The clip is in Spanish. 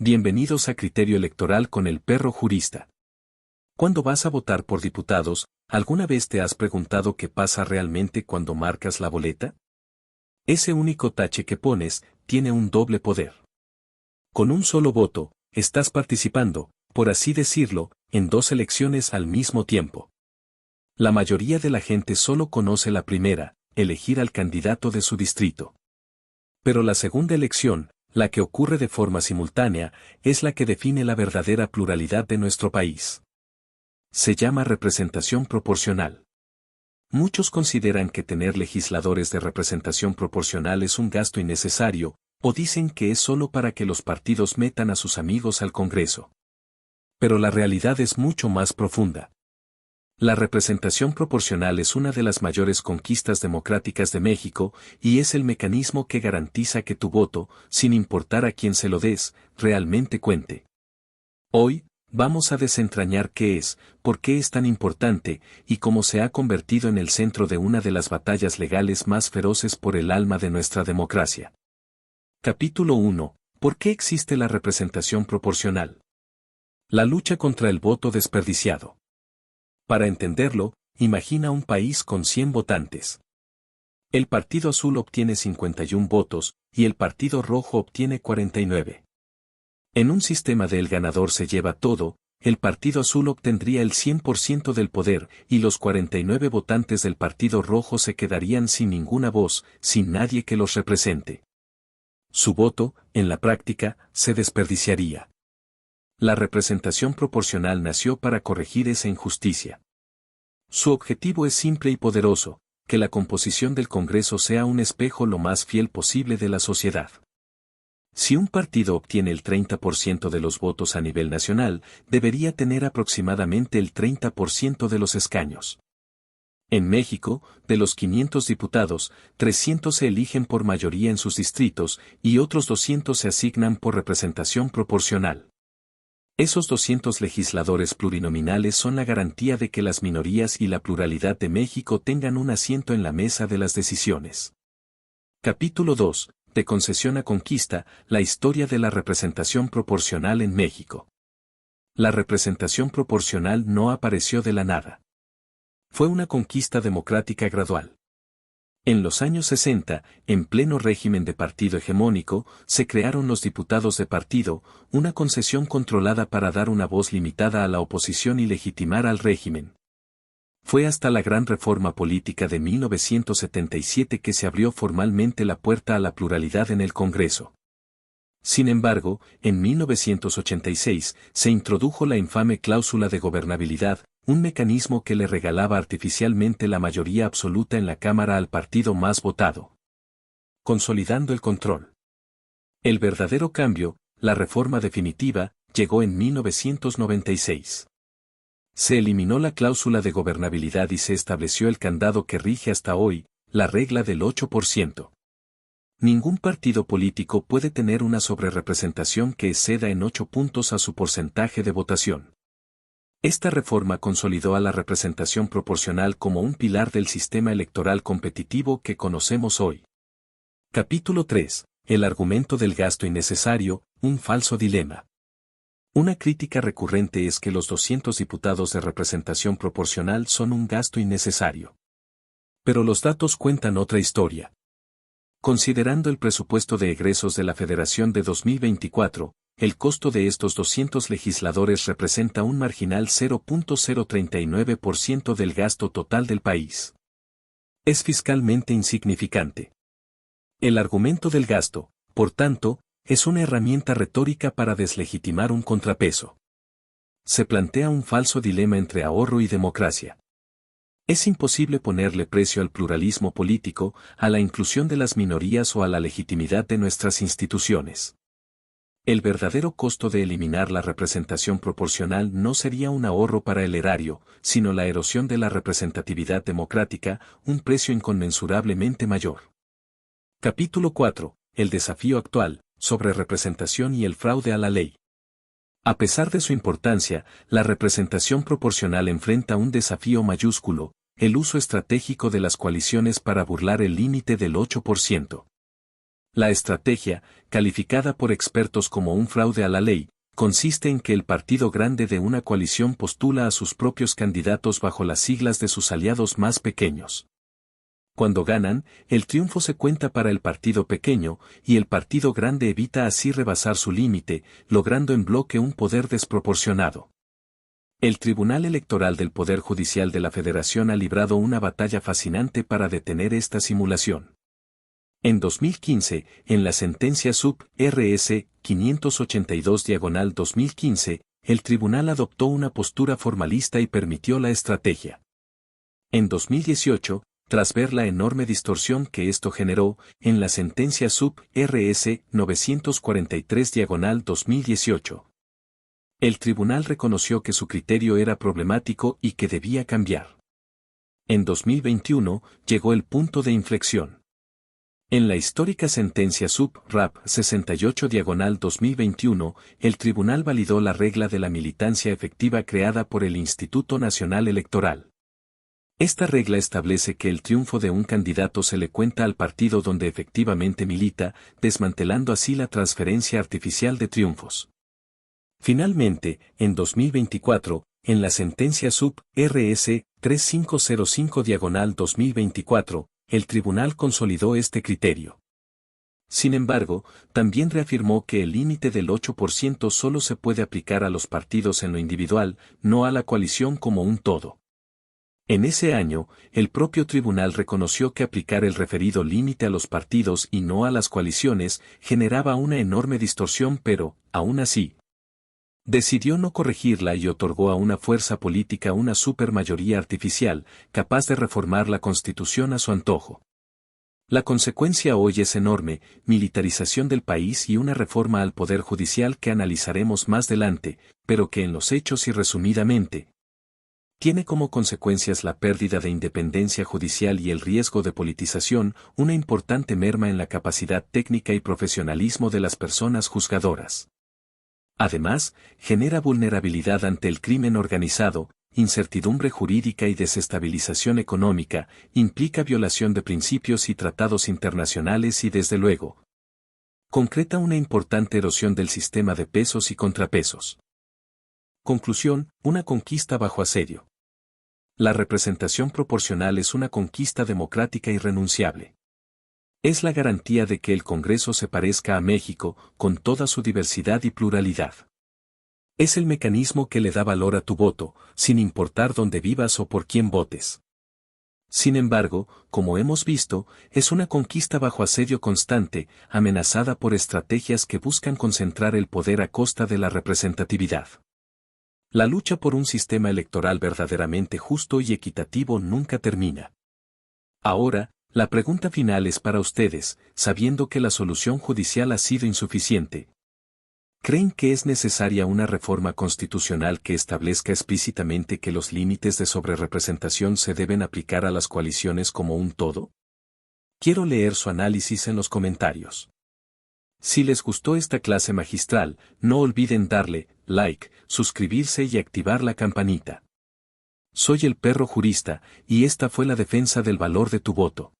Bienvenidos a Criterio Electoral con el Perro Jurista. ¿Cuándo vas a votar por diputados? ¿Alguna vez te has preguntado qué pasa realmente cuando marcas la boleta? Ese único tache que pones tiene un doble poder. Con un solo voto, estás participando, por así decirlo, en dos elecciones al mismo tiempo. La mayoría de la gente solo conoce la primera, elegir al candidato de su distrito. Pero la segunda elección, la que ocurre de forma simultánea, es la que define la verdadera pluralidad de nuestro país. Se llama representación proporcional. Muchos consideran que tener legisladores de representación proporcional es un gasto innecesario, o dicen que es solo para que los partidos metan a sus amigos al Congreso. Pero la realidad es mucho más profunda. La representación proporcional es una de las mayores conquistas democráticas de México, y es el mecanismo que garantiza que tu voto, sin importar a quién se lo des, realmente cuente. Hoy, vamos a desentrañar qué es, por qué es tan importante, y cómo se ha convertido en el centro de una de las batallas legales más feroces por el alma de nuestra democracia. Capítulo 1. ¿Por qué existe la representación proporcional? La lucha contra el voto desperdiciado. Para entenderlo, imagina un país con 100 votantes. El Partido Azul obtiene 51 votos, y el Partido Rojo obtiene 49. En un sistema de el ganador se lleva todo, el Partido Azul obtendría el 100% del poder, y los 49 votantes del Partido Rojo se quedarían sin ninguna voz, sin nadie que los represente. Su voto, en la práctica, se desperdiciaría. La representación proporcional nació para corregir esa injusticia. Su objetivo es simple y poderoso, que la composición del Congreso sea un espejo lo más fiel posible de la sociedad. Si un partido obtiene el 30% de los votos a nivel nacional, debería tener aproximadamente el 30% de los escaños. En México, de los 500 diputados, 300 se eligen por mayoría en sus distritos, y otros 200 se asignan por representación proporcional. Esos 200 legisladores plurinominales son la garantía de que las minorías y la pluralidad de México tengan un asiento en la mesa de las decisiones. Capítulo 2. De concesión a conquista, la historia de la representación proporcional en México. La representación proporcional no apareció de la nada. Fue una conquista democrática gradual. En los años 60, en pleno régimen de partido hegemónico, se crearon los diputados de partido, una concesión controlada para dar una voz limitada a la oposición y legitimar al régimen. Fue hasta la gran reforma política de 1977 que se abrió formalmente la puerta a la pluralidad en el Congreso. Sin embargo, en 1986, se introdujo la infame cláusula de gobernabilidad, un mecanismo que le regalaba artificialmente la mayoría absoluta en la Cámara al partido más votado, consolidando el control. El verdadero cambio, la reforma definitiva, llegó en 1996. Se eliminó la cláusula de gobernabilidad y se estableció el candado que rige hasta hoy, la regla del 8%. Ningún partido político puede tener una sobrerepresentación que exceda en 8 puntos a su porcentaje de votación. Esta reforma consolidó a la representación proporcional como un pilar del sistema electoral competitivo que conocemos hoy. Capítulo 3. El argumento del gasto innecesario, un falso dilema. Una crítica recurrente es que los 200 diputados de representación proporcional son un gasto innecesario. Pero los datos cuentan otra historia. Considerando el presupuesto de egresos de la Federación de 2024, el costo de estos 200 legisladores representa un marginal 0.039% del gasto total del país. Es fiscalmente insignificante. El argumento del gasto, por tanto, es una herramienta retórica para deslegitimar un contrapeso. Se plantea un falso dilema entre ahorro y democracia. Es imposible ponerle precio al pluralismo político, a la inclusión de las minorías o a la legitimidad de nuestras instituciones. El verdadero costo de eliminar la representación proporcional no sería un ahorro para el erario, sino la erosión de la representatividad democrática, un precio inconmensurablemente mayor. Capítulo 4. El desafío actual, sobre representación y el fraude a la ley. A pesar de su importancia, la representación proporcional enfrenta un desafío mayúsculo, el uso estratégico de las coaliciones para burlar el límite del 8%. La estrategia, calificada por expertos como un fraude a la ley, consiste en que el partido grande de una coalición postula a sus propios candidatos bajo las siglas de sus aliados más pequeños. Cuando ganan, el triunfo se cuenta para el partido pequeño, y el partido grande evita así rebasar su límite, logrando en bloque un poder desproporcionado. El Tribunal Electoral del Poder Judicial de la Federación ha librado una batalla fascinante para detener esta simulación. En 2015, en la sentencia sub-RS 582/2015, el tribunal adoptó una postura formalista y permitió la estrategia. En 2018, tras ver la enorme distorsión que esto generó, en la sentencia sub-RS 943/2018, el tribunal reconoció que su criterio era problemático y que debía cambiar. En 2021, llegó el punto de inflexión. En la histórica sentencia sub-RAP 68/2021, el tribunal validó la regla de la militancia efectiva creada por el Instituto Nacional Electoral. Esta regla establece que el triunfo de un candidato se le cuenta al partido donde efectivamente milita, desmantelando así la transferencia artificial de triunfos. Finalmente, en 2024, en la sentencia sub-RS 3505/2024, el tribunal consolidó este criterio. Sin embargo, también reafirmó que el límite del 8% solo se puede aplicar a los partidos en lo individual, no a la coalición como un todo. En ese año, el propio tribunal reconoció que aplicar el referido límite a los partidos y no a las coaliciones generaba una enorme distorsión, pero, aún así, decidió no corregirla y otorgó a una fuerza política una supermayoría artificial, capaz de reformar la Constitución a su antojo. La consecuencia hoy es enorme, militarización del país y una reforma al Poder Judicial que analizaremos más adelante, pero que en los hechos y resumidamente, tiene como consecuencias la pérdida de independencia judicial y el riesgo de politización, una importante merma en la capacidad técnica y profesionalismo de las personas juzgadoras. Además, genera vulnerabilidad ante el crimen organizado, incertidumbre jurídica y desestabilización económica, implica violación de principios y tratados internacionales y desde luego, concreta una importante erosión del sistema de pesos y contrapesos. Conclusión, una conquista bajo asedio. La representación proporcional es una conquista democrática irrenunciable. Es la garantía de que el Congreso se parezca a México, con toda su diversidad y pluralidad. Es el mecanismo que le da valor a tu voto, sin importar dónde vivas o por quién votes. Sin embargo, como hemos visto, es una conquista bajo asedio constante, amenazada por estrategias que buscan concentrar el poder a costa de la representatividad. La lucha por un sistema electoral verdaderamente justo y equitativo nunca termina. Ahora, la pregunta final es para ustedes, sabiendo que la solución judicial ha sido insuficiente. ¿Creen que es necesaria una reforma constitucional que establezca explícitamente que los límites de sobrerepresentación se deben aplicar a las coaliciones como un todo? Quiero leer su análisis en los comentarios. Si les gustó esta clase magistral, no olviden darle like, suscribirse y activar la campanita. Soy el perro jurista, y esta fue la defensa del valor de tu voto.